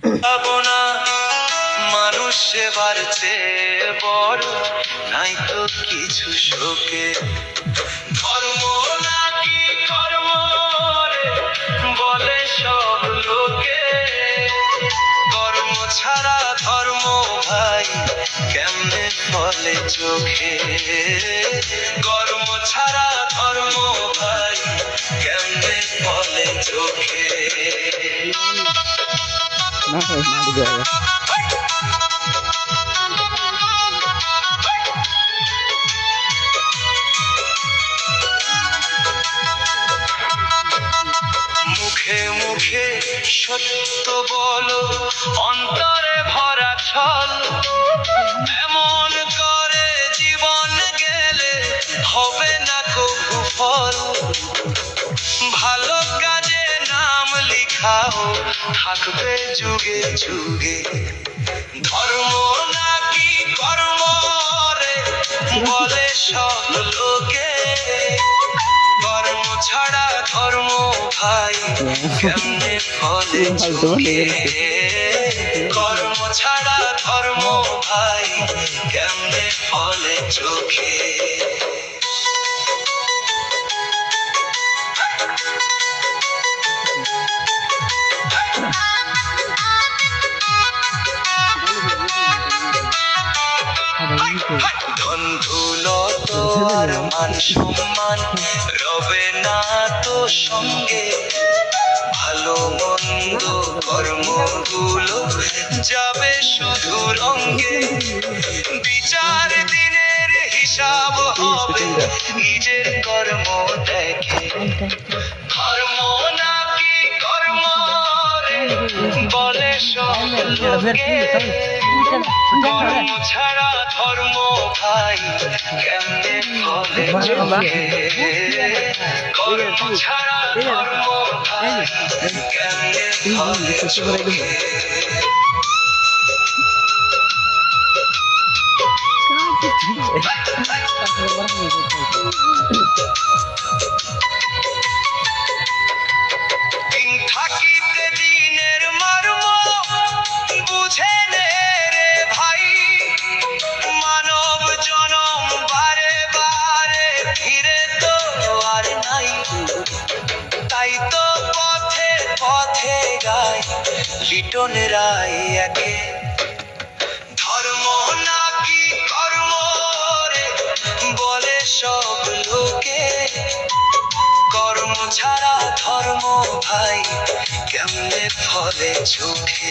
ভাবনা মানুষ সেবার চেয়ে বড় নাই তো কিছু শোকে। ধর্ম নাকি কর্ম রে বলে সব লোকে, কর্ম ছাড়া ধর্ম ভাই কেমনে ফলে চোখে, কর্ম ছাড়া ধর্ম ভাই কেমনে ফলে চোখে। মুখে মুখে সত্য বলো অন্তরে ভরা ছল, এমন করে জীবন গেলে হবে না কবু ফল। ভালো কাজে নাম লিখাও থাকবে যুগে যুগে, ধর্ম নাকি কর্ম রে বলে সব লোকে, কর্ম ছাড়া ধর্ম ভাই কেমনে ফলে চোখে, কর্ম ছাড়া ধর্ম ভাই কেমনে ফলে চোখে। ধন দৌলত আর মান সম্মান রবে না তো সঙ্গে, ভালো মন্দ কর্মগুলো যাবে শুধু রঙ্গে। বিচার দিনের হিসাব হবে নিজের কর্ম দেখে, ধর্ম নাকি কর্ম রে বলে সব লোকে, কর্ম ছাড়া ধর্ম ভাই কেমনে ফলে চোখে, কর্ম ছাড়া ধর্ম ভাই কেমনে ফলে চোখে। থাকিতে দিনের মর্ম বুঝে নে রে ভাই, মানব জনম বারে বারে ফিরে তো আর নাই। তাই তো পথে পথে গায় লিটন রায় একে, ধর্ম নাকি কর্ম রে বলে সব লোকে, কর্ম ছাড়া ধর্ম ভাই কেমনে ফলে চোখে।